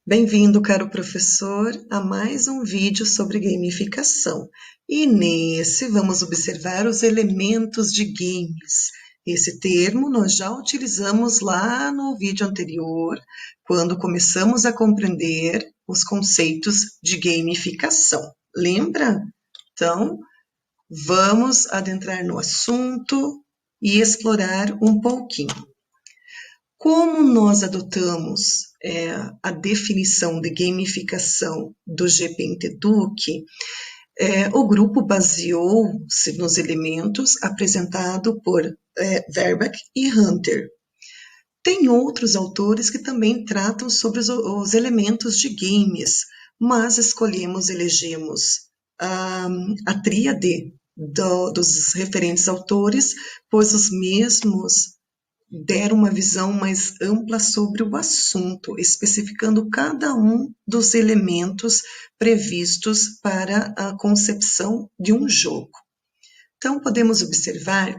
Bem-vindo, caro professor, a mais um vídeo sobre gamificação. E nesse vamos observar os elementos de games. Esse termo nós já utilizamos lá no vídeo anterior, quando começamos a compreender os conceitos de gamificação. Lembra? Então, vamos adentrar no assunto e explorar um pouquinho. Como nós adotamos a definição de gamificação do GPNT-Duke, o grupo baseou-se nos elementos apresentados por Verbach e Hunter. Tem outros autores que também tratam sobre os elementos de games, mas elegemos a tríade dos referentes autores, pois os mesmos deram uma visão mais ampla sobre o assunto, especificando cada um dos elementos previstos para a concepção de um jogo. Então, podemos observar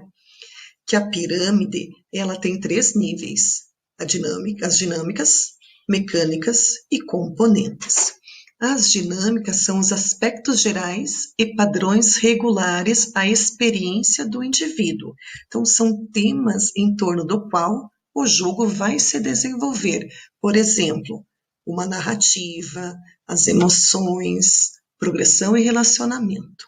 que a pirâmide ela tem 3 níveis, as dinâmicas, mecânicas e componentes. As dinâmicas são os aspectos gerais e padrões regulares à experiência do indivíduo. Então, são temas em torno do qual o jogo vai se desenvolver. Por exemplo, uma narrativa, as emoções, progressão e relacionamento.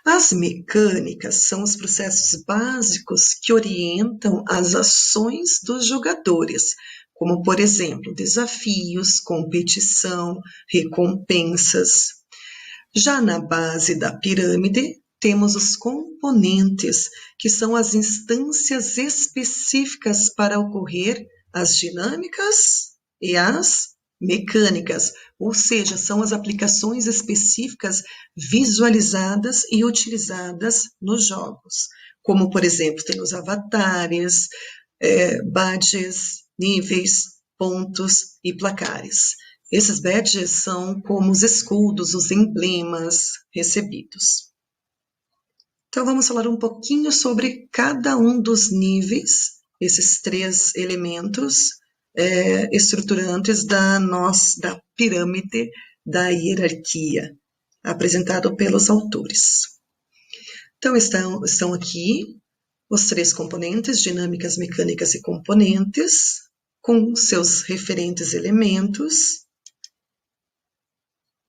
As mecânicas são os processos básicos que orientam as ações dos jogadores, como, por exemplo, desafios, competição, recompensas. Já na base da pirâmide, temos os componentes, que são as instâncias específicas para ocorrer as dinâmicas e as mecânicas, ou seja, são as aplicações específicas visualizadas e utilizadas nos jogos, como, por exemplo, tem os avatares, badges, níveis, pontos e placares. Esses badges são como os escudos, os emblemas recebidos. Então, vamos falar um pouquinho sobre cada um dos níveis, esses 3 elementos estruturantes da pirâmide da hierarquia, apresentado pelos autores. Então, estão aqui os 3 componentes, dinâmicas, mecânicas e componentes, com seus referentes elementos.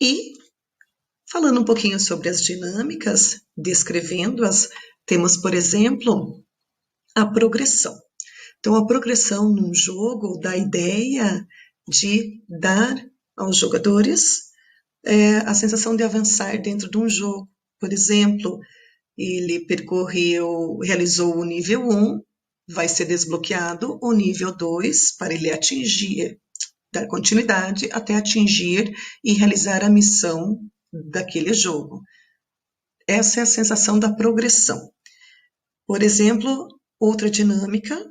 E, falando um pouquinho sobre as dinâmicas, descrevendo-as, temos, por exemplo, a progressão. Então, a progressão num jogo dá a ideia de dar aos jogadores a sensação de avançar dentro de um jogo. Por exemplo, ele realizou o nível 1, vai ser desbloqueado o nível 2 para ele dar continuidade até atingir e realizar a missão daquele jogo. Essa é a sensação da progressão. Por exemplo, outra dinâmica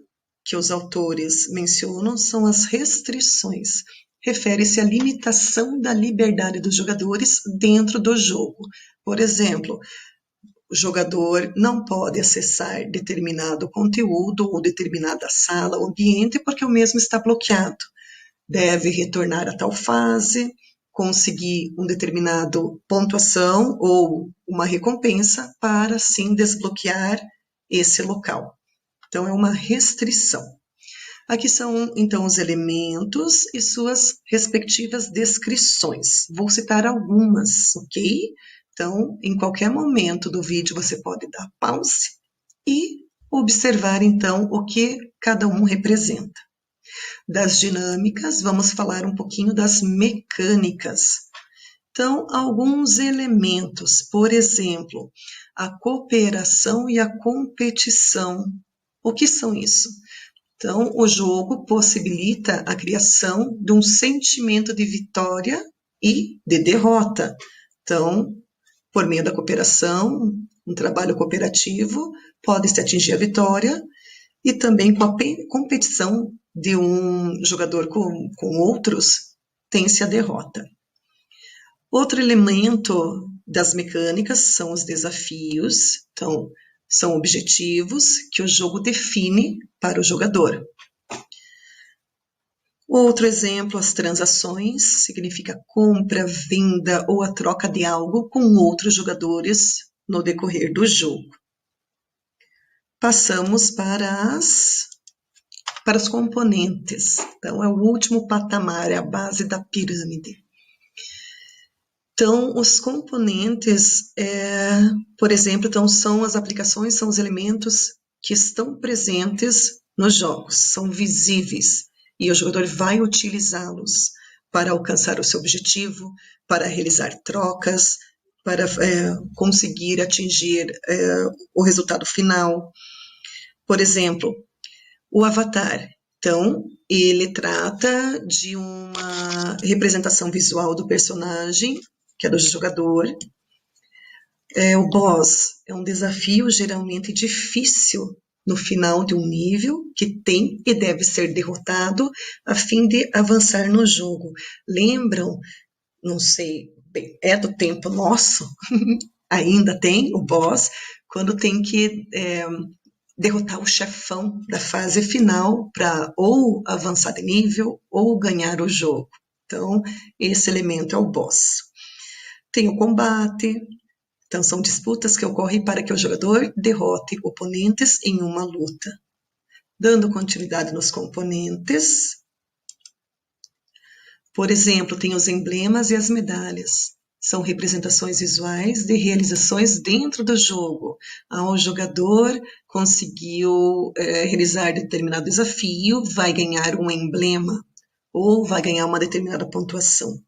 que os autores mencionam são as restrições. Refere-se à limitação da liberdade dos jogadores dentro do jogo. Por exemplo, o jogador não pode acessar determinado conteúdo ou determinada sala ou ambiente porque o mesmo está bloqueado. Deve retornar a tal fase, conseguir um determinado pontuação ou uma recompensa para, assim, desbloquear esse local. Então, é uma restrição. Aqui são, então, os elementos e suas respectivas descrições. Vou citar algumas, ok? Então, em qualquer momento do vídeo, você pode dar pause e observar, então, o que cada um representa. Das dinâmicas, vamos falar um pouquinho das mecânicas. Então, alguns elementos, por exemplo, a cooperação e a competição. O que são isso? Então, o jogo possibilita a criação de um sentimento de vitória e de derrota. Então, por meio da cooperação, um trabalho cooperativo, pode-se atingir a vitória e também com a competição de um jogador com outros, tem-se a derrota. Outro elemento das mecânicas são os desafios. Então, são objetivos que o jogo define para o jogador. Outro exemplo, as transações, significa compra, venda ou a troca de algo com outros jogadores no decorrer do jogo. Passamos para os componentes. Então, é o último patamar, é a base da pirâmide. Então, os componentes, por exemplo, então, são as aplicações, são os elementos que estão presentes nos jogos, são visíveis, e o jogador vai utilizá-los para alcançar o seu objetivo, para realizar trocas, para conseguir atingir o resultado final. Por exemplo, o avatar. Então, ele trata de uma representação visual do personagem, que é do jogador. O boss é um desafio geralmente difícil no final de um nível, que tem e deve ser derrotado a fim de avançar no jogo. Lembram? Não sei, bem, é do tempo nosso, ainda tem o boss, quando tem que derrotar o chefão da fase final para ou avançar de nível ou ganhar o jogo. Então, esse elemento é o boss. Tem o combate, então são disputas que ocorrem para que o jogador derrote oponentes em uma luta. Dando continuidade nos componentes, por exemplo, tem os emblemas e as medalhas. São representações visuais de realizações dentro do jogo. O jogador conseguiu realizar determinado desafio, vai ganhar um emblema ou vai ganhar uma determinada pontuação.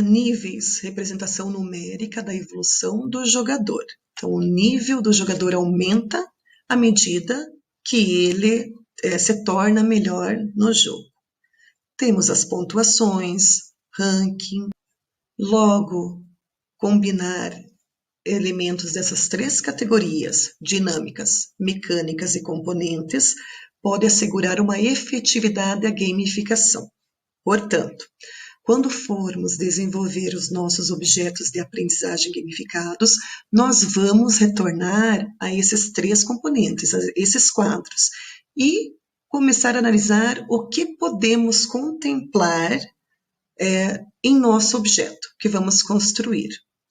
Níveis, representação numérica da evolução do jogador. Então, o nível do jogador aumenta à medida que ele se torna melhor no jogo. Temos as pontuações, ranking. Logo, combinar elementos dessas três categorias, dinâmicas, mecânicas e componentes, pode assegurar uma efetividade da gamificação. Portanto, quando formos desenvolver os nossos objetos de aprendizagem gamificados, nós vamos retornar a esses três componentes, a esses quadros, e começar a analisar o que podemos contemplar em nosso objeto que vamos construir,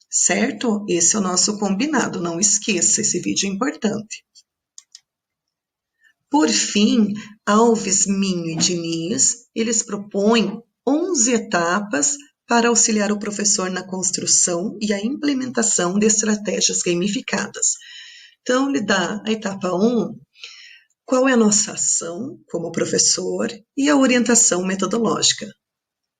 certo? Esse é o nosso combinado, não esqueça, esse vídeo é importante. Por fim, Alves, Minho e Diniz, eles propõem 11 etapas para auxiliar o professor na construção e a implementação de estratégias gamificadas. Então, ele dá a etapa 1, qual é a nossa ação como professor e a orientação metodológica.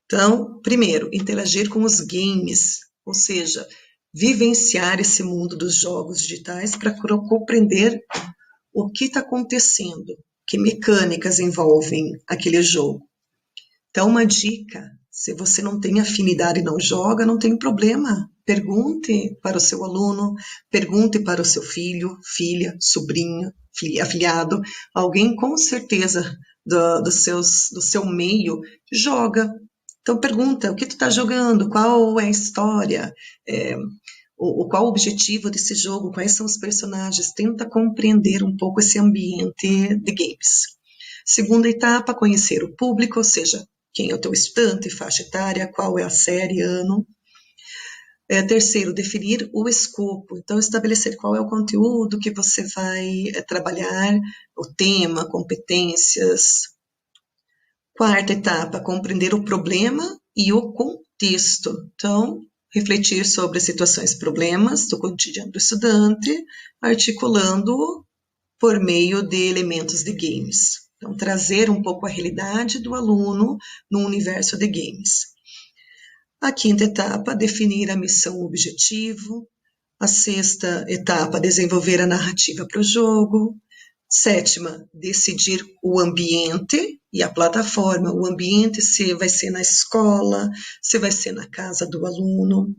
Então, primeiro, interagir com os games, ou seja, vivenciar esse mundo dos jogos digitais para compreender o que está acontecendo, que mecânicas envolvem aquele jogo. Então, uma dica, se você não tem afinidade e não joga, não tem problema. Pergunte para o seu aluno, pergunte para o seu filho, filha, sobrinho, afilhado, alguém com certeza do seu meio joga. Então, pergunta, o que tu está jogando? Qual é a história? Qual o objetivo desse jogo? Quais são os personagens? Tenta compreender um pouco esse ambiente de games. Segunda etapa, conhecer o público, ou seja, quem é o teu estudante, faixa etária, qual é a série, ano. Terceiro, definir o escopo. Então, estabelecer qual é o conteúdo que você vai trabalhar, o tema, competências. Quarta etapa, compreender o problema e o contexto. Então, refletir sobre as situações problemas do cotidiano do estudante, articulando por meio de elementos de games. Então, trazer um pouco a realidade do aluno no universo de games. A quinta etapa, definir a missão e o objetivo. A sexta etapa, desenvolver a narrativa para o jogo. Sétima, decidir o ambiente e a plataforma. O ambiente, se vai ser na escola, se vai ser na casa do aluno,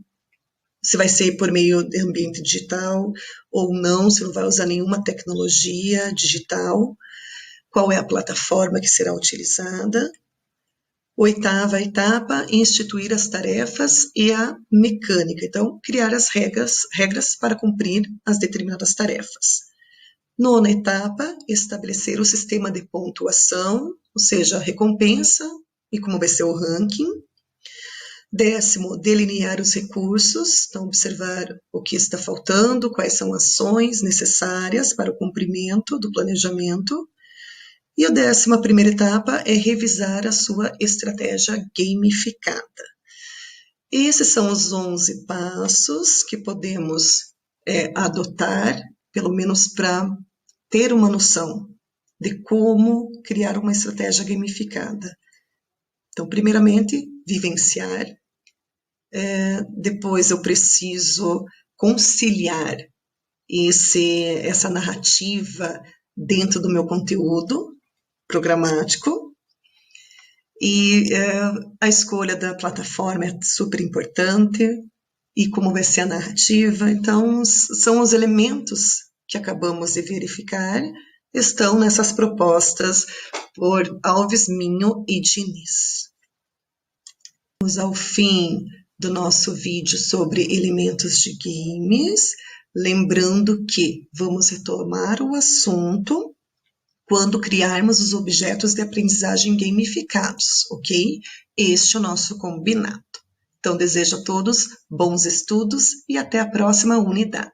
se vai ser por meio de ambiente digital ou não, se não vai usar nenhuma tecnologia digital. Qual é a plataforma que será utilizada? Oitava etapa, instituir as tarefas e a mecânica. Então, criar as regras para cumprir as determinadas tarefas. Nona etapa, estabelecer o sistema de pontuação ou seja, a recompensa e como vai ser o ranking. 10º, delinear os recursos, então observar o que está faltando, quais são ações necessárias para o cumprimento do planejamento. E a 11ª etapa é revisar a sua estratégia gamificada. Esses são os 11 passos que podemos adotar, pelo menos para ter uma noção de como criar uma estratégia gamificada. Então, primeiramente, vivenciar. Depois eu preciso conciliar essa narrativa dentro do meu conteúdo programático. E a escolha da plataforma é super importante, e como vai ser a narrativa. Então, são os elementos que acabamos de verificar, estão nessas propostas por Alves, Minho e Diniz. Vamos ao fim do nosso vídeo sobre elementos de games, lembrando que vamos retomar o assunto quando criarmos os objetos de aprendizagem gamificados, ok? Este é o nosso combinado. Então, desejo a todos bons estudos e até a próxima unidade.